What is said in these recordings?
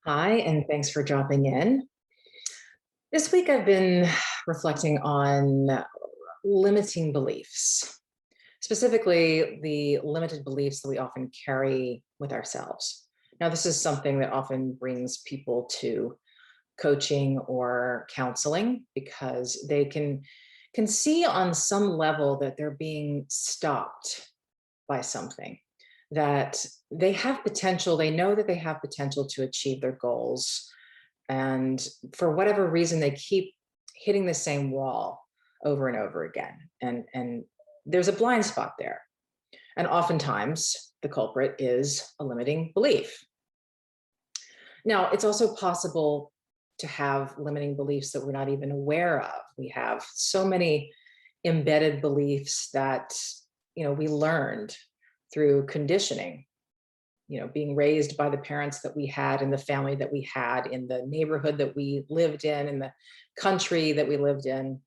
Hi, and thanks for dropping in. This week I've been reflecting on limiting beliefs, specifically the limited beliefs that we often carry with ourselves. Now, this is something that often brings people to coaching or counseling because they can see on some level that they're being stopped by something, that they have potential, they know that they have potential to achieve their goals, and for whatever reason they keep hitting the same wall over and over again, and there's a blind spot there, and oftentimes the culprit is a limiting belief. Now, it's also possible to have limiting beliefs that we're not even aware of. We have so many embedded beliefs that we learned through conditioning, being raised by the parents that we had, in the family that we had, in the neighborhood that we lived in the country that we lived in.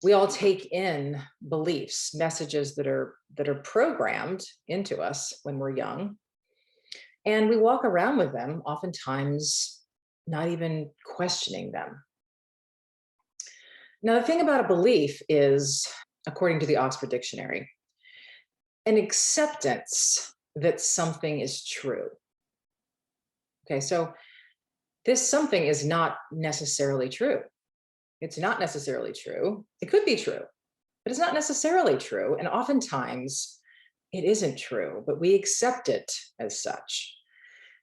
We all take in beliefs, messages that are programmed into us when we're young, and we walk around with them, oftentimes not even questioning them. Now, the thing about a belief is, according to the Oxford Dictionary, an acceptance that something is true. Okay, so this something is not necessarily true. It's not necessarily true. It could be true, but it's not necessarily true. And oftentimes it isn't true, but we accept it as such.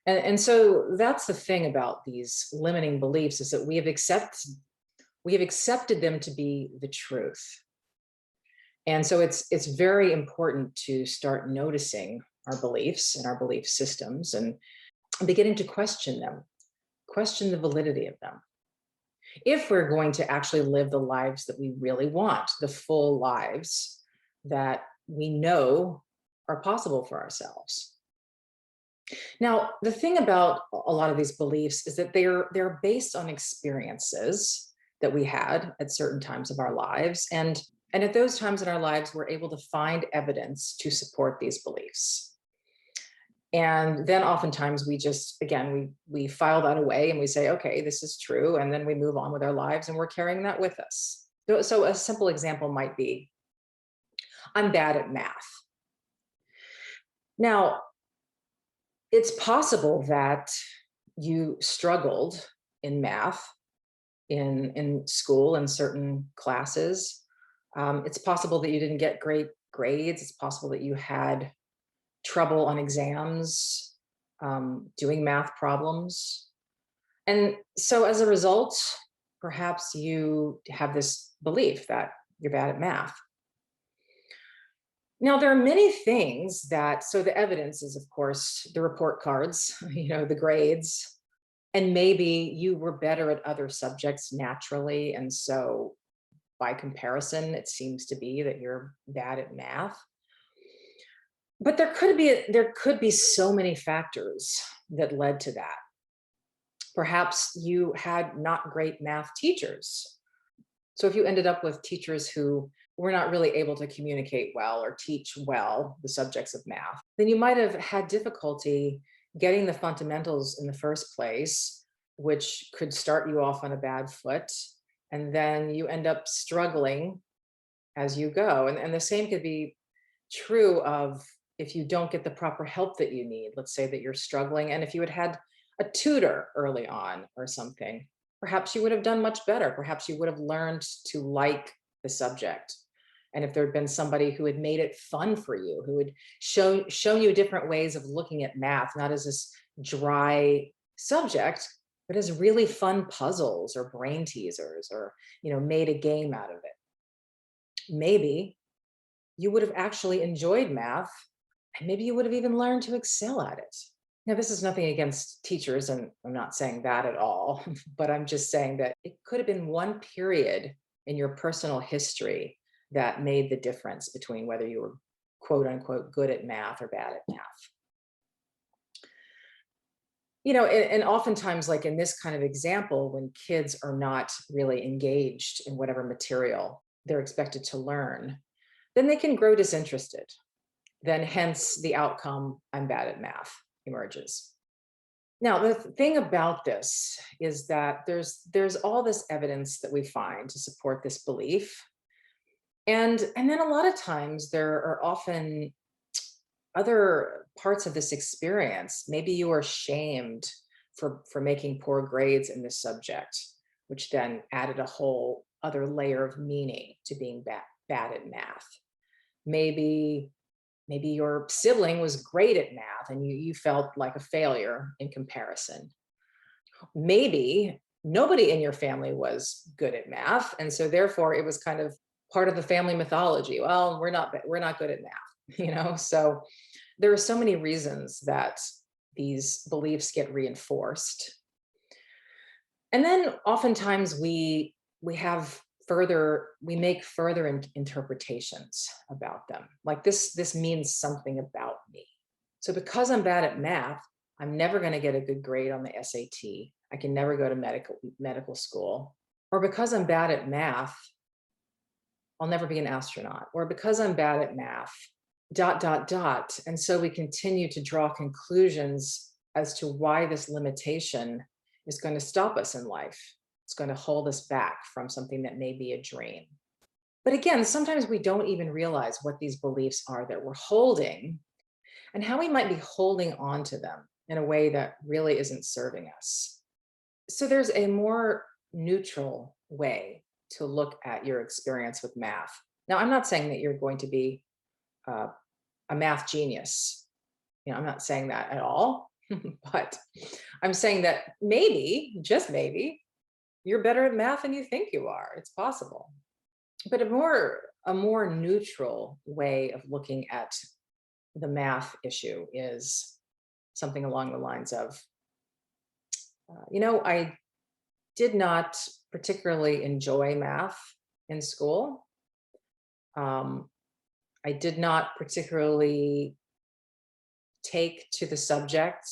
And so that's the thing about these limiting beliefs, is that we have accepted them to be the truth. And so it's very important to start noticing our beliefs and our belief systems and beginning to question them, question the validity of them, if we're going to actually live the lives that we really want, the full lives that we know are possible for ourselves. Now, the thing about a lot of these beliefs is that they're based on experiences that we had at certain times of our lives, and at those times in our lives we're able to find evidence to support these beliefs. And then oftentimes we just, again, we file that away and we say, okay, this is true, and then we move on with our lives and we're carrying that with us. So a simple example might be, I'm bad at math. Now, it's possible that you struggled in math in school, in certain classes. It's possible that you didn't get great grades. It's possible that you had trouble on exams, doing math problems. And so as a result, perhaps you have this belief that you're bad at math. Now, there are many things that, so the evidence is, of course, the report cards, the grades, and maybe you were better at other subjects naturally. And so by comparison, it seems to be that you're bad at math. But there could be so many factors that led to that. Perhaps you had not great math teachers. So if you ended up with teachers who were not really able to communicate well or teach well the subjects of math, then you might have had difficulty getting the fundamentals in the first place, which could start you off on a bad foot. And then you end up struggling as you go. And the same could be true of, if you don't get the proper help that you need. Let's say that you're struggling, and if you had had a tutor early on or something, perhaps you would have done much better. Perhaps you would have learned to like the subject. And if there had been somebody who had made it fun for you, who had shown you different ways of looking at math, not as this dry subject, but as really fun puzzles or brain teasers, or made a game out of it, maybe you would have actually enjoyed math, and maybe you would have even learned to excel at it. Now, this is nothing against teachers, and I'm not saying that at all, but I'm just saying that it could have been one period in your personal history that made the difference between whether you were quote unquote good at math or bad at math. And oftentimes, like in this kind of example, when kids are not really engaged in whatever material they're expected to learn, then they can grow disinterested. Then hence the outcome, I'm bad at math, emerges. Now, the thing about this is that there's all this evidence that we find to support this belief. And then a lot of times there are often other parts of this experience. Maybe you are shamed for making poor grades in this subject, which then added a whole other layer of meaning to being bad at math. Maybe your sibling was great at math and you felt like a failure in comparison. Maybe nobody in your family was good at math, and so therefore it was kind of part of the family mythology. Well, we're not good at math, So there are so many reasons that these beliefs get reinforced. And then oftentimes we make further interpretations about them. Like this means something about me. So because I'm bad at math, I'm never going to get a good grade on the SAT. I can never go to medical school. Or because I'm bad at math, I'll never be an astronaut. Or because I'm bad at math, dot, dot, dot. And so we continue to draw conclusions as to why this limitation is going to stop us in life. It's going to hold us back from something that may be a dream. But again, sometimes we don't even realize what these beliefs are that we're holding and how we might be holding on to them in a way that really isn't serving us. So there's a more neutral way to look at your experience with math. Now, I'm not saying that you're going to be a math genius. I'm not saying that at all, but I'm saying that maybe, just maybe, you're better at math than you think you are. It's possible. But a more neutral way of looking at the math issue is something along the lines of, I did not particularly enjoy math in school. I did not particularly take to the subject.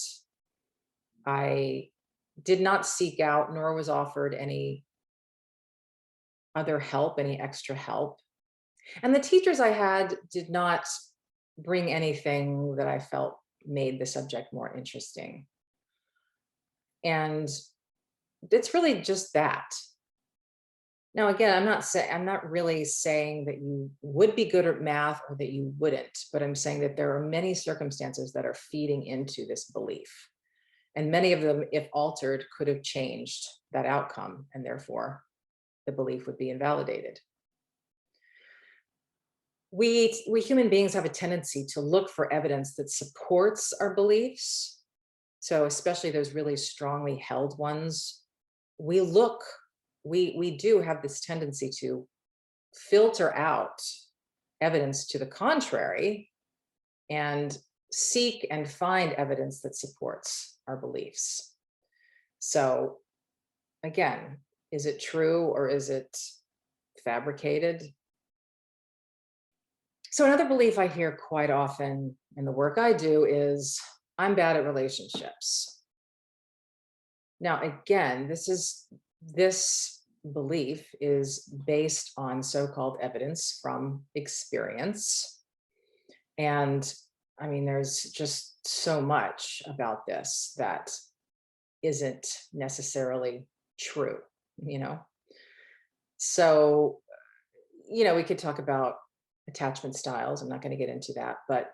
I did not seek out nor was offered any other help, any extra help. And the teachers I had did not bring anything that I felt made the subject more interesting. And it's really just that. Now, again, I'm not really saying that you would be good at math or that you wouldn't, but I'm saying that there are many circumstances that are feeding into this belief. And many of them, if altered, could have changed that outcome, and therefore the belief would be invalidated. We human beings have a tendency to look for evidence that supports our beliefs. So especially those really strongly held ones, we do have this tendency to filter out evidence to the contrary and seek and find evidence that supports our beliefs. So again, is it true or is it fabricated? So another belief I hear quite often in the work I do is I'm bad at relationships. Now, again, this belief is based on so-called evidence from experience. And I mean, there's just so much about this that isn't necessarily true, you know? So, we could talk about attachment styles. I'm not going to get into that, but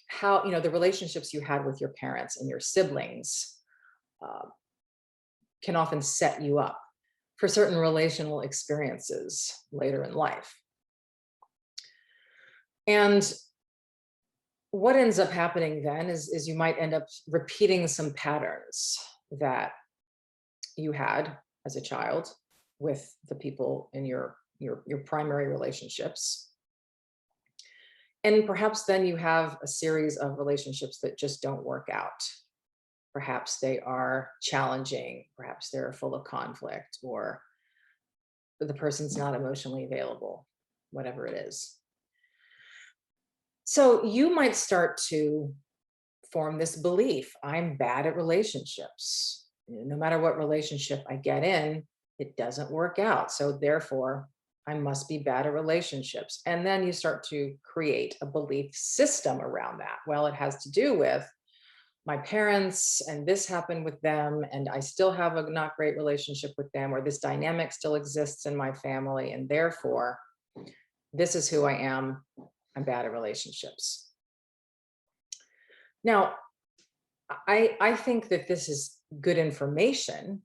how, the relationships you had with your parents and your siblings can often set you up for certain relational experiences later in life. And what ends up happening then is you might end up repeating some patterns that you had as a child with the people in your primary relationships. And perhaps then you have a series of relationships that just don't work out. Perhaps they are challenging, perhaps they're full of conflict, or the person's not emotionally available, whatever it is. So you might start to form this belief, I'm bad at relationships. No matter what relationship I get in, it doesn't work out. So therefore, I must be bad at relationships. And then you start to create a belief system around that. Well, it has to do with my parents and this happened with them and I still have a not great relationship with them, or this dynamic still exists in my family and therefore this is who I am. I'm bad at relationships. Now, I think that this is good information,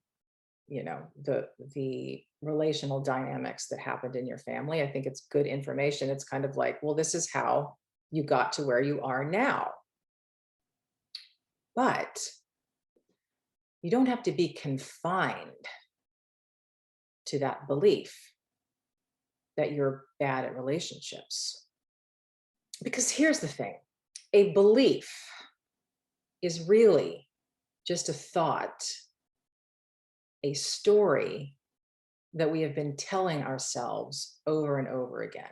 the relational dynamics that happened in your family. I think it's good information. It's kind of like, well, this is how you got to where you are now. But you don't have to be confined to that belief that you're bad at relationships. Because here's the thing, a belief is really just a thought, a story that we have been telling ourselves over and over again.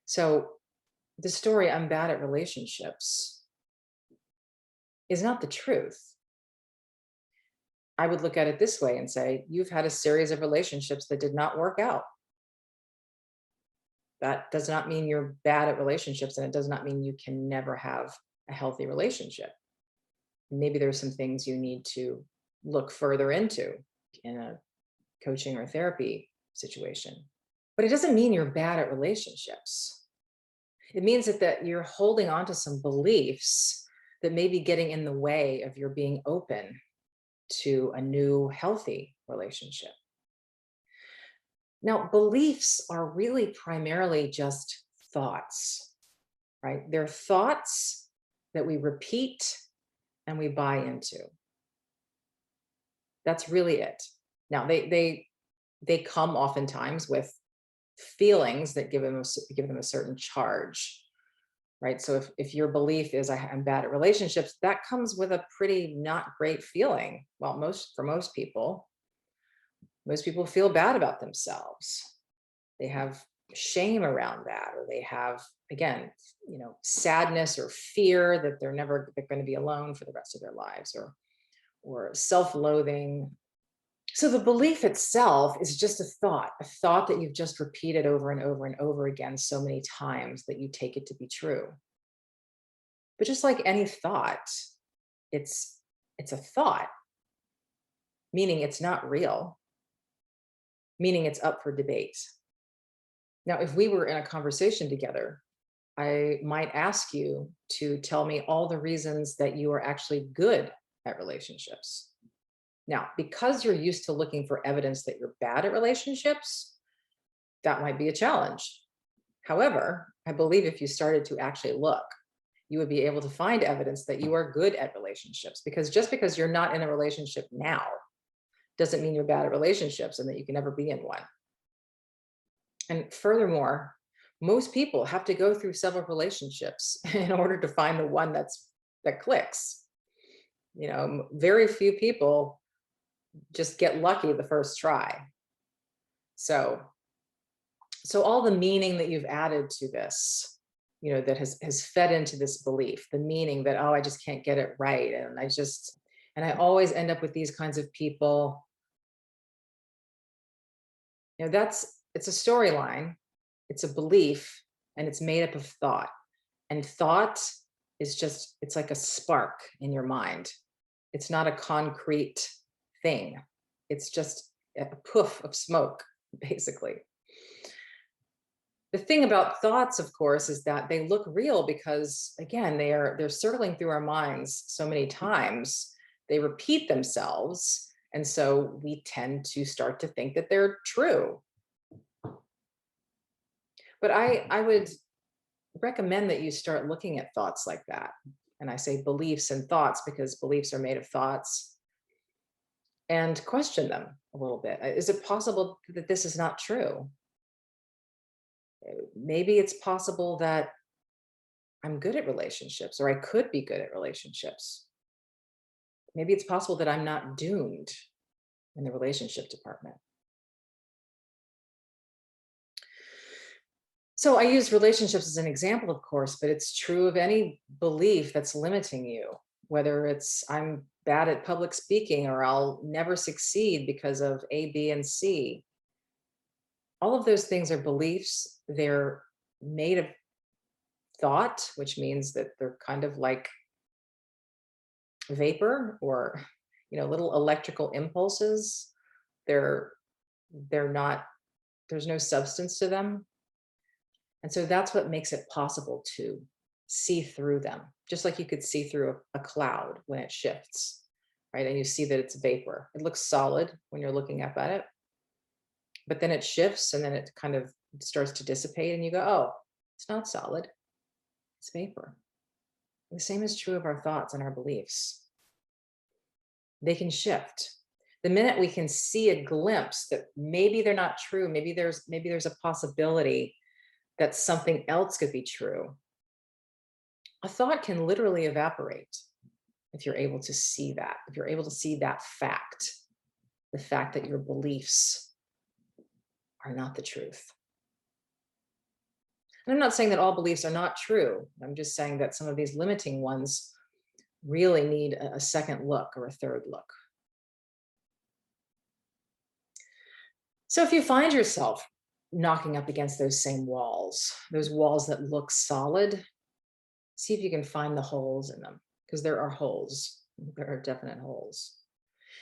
So the story, I'm bad at relationships, is not the truth. I would look at it this way and say, you've had a series of relationships that did not work out. That does not mean you're bad at relationships, and it does not mean you can never have a healthy relationship. Maybe there's some things you need to look further into in a coaching or therapy situation. But it doesn't mean you're bad at relationships. It means that you're holding on to some beliefs that may be getting in the way of your being open to a new healthy relationship. Now, beliefs are really primarily just thoughts, right? They're thoughts that we repeat and we buy into. That's really it. Now, they come oftentimes with feelings that give them a certain charge, right? So if your belief is I'm bad at relationships, that comes with a pretty not great feeling. Well, for most people feel bad about themselves. They have shame around that, or they have, again, sadness or fear that they're going to be alone for the rest of their lives, or self-loathing. So the belief itself is just a thought that you've just repeated over and over and over again so many times that you take it to be true. But just like any thought, it's a thought, meaning it's not real, meaning it's up for debate. Now, if we were in a conversation together, I might ask you to tell me all the reasons that you are actually good at relationships. Now, because you're used to looking for evidence that you're bad at relationships, that might be a challenge. However, I believe if you started to actually look, you would be able to find evidence that you are good at relationships, because just because you're not in a relationship now doesn't mean you're bad at relationships and that you can never be in one. And furthermore, most people have to go through several relationships in order to find the one that clicks. Very few people just get lucky the first try. So all the meaning that you've added to this, that has fed into this belief, the meaning that, oh, I just can't get it right. And I always end up with these kinds of people. It's a storyline, it's a belief, and it's made up of thought. And thought is it's like a spark in your mind. It's not a concrete thing. It's just a poof of smoke, basically. The thing about thoughts, of course, is that they look real because, again, they're circling through our minds so many times. They repeat themselves. And so we tend to start to think that they're true. But I would recommend that you start looking at thoughts like that. And I say beliefs and thoughts because beliefs are made of thoughts, and question them a little bit. Is it possible that this is not true? Maybe it's possible that I'm good at relationships, or I could be good at relationships. Maybe it's possible that I'm not doomed in the relationship department. So I use relationships as an example, of course, but it's true of any belief that's limiting you, whether it's I'm bad at public speaking, or I'll never succeed because of A, B, and C. All of those things are beliefs. They're made of thought, which means that they're kind of like vapor or, little electrical impulses. They're they're not, there's no substance to them. And so that's what makes it possible to see through them, just like you could see through a cloud when it shifts, right? And you see that it's vapor. It looks solid when you're looking up at it, but then it shifts and then it kind of starts to dissipate, and you go, oh, it's not solid, it's vapor. The same is true of our thoughts and our beliefs. They can shift. The minute we can see a glimpse that maybe they're not true, maybe there's a possibility that something else could be true, a thought can literally evaporate if you're able to see that, if you're able to see that fact, the fact that your beliefs are not the truth. And I'm not saying that all beliefs are not true. I'm just saying that some of these limiting ones really need a second look or a third look. So if you find yourself knocking up against those walls that look solid, see if you can find the holes in them, because there are holes. There are definite holes.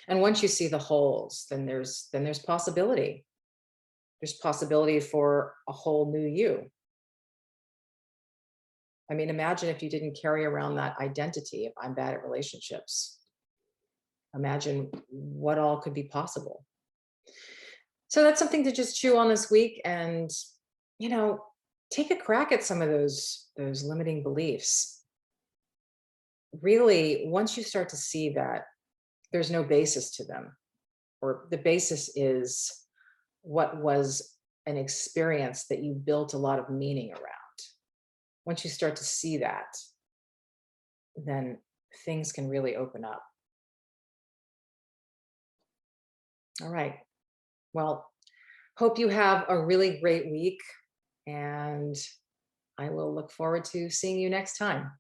And once you see the holes, then there's possibility. There's possibility for a whole new you. I mean, imagine if you didn't carry around that identity of I'm bad at relationships. Imagine what all could be possible. So that's something to just chew on this week, and, you know, take a crack at some of those limiting beliefs. Really, once you start to see that there's no basis to them, or the basis is what was an experience that you built a lot of meaning around. Once you start to see that, then things can really open up. All right. Well, hope you have a really great week, and I will look forward to seeing you next time.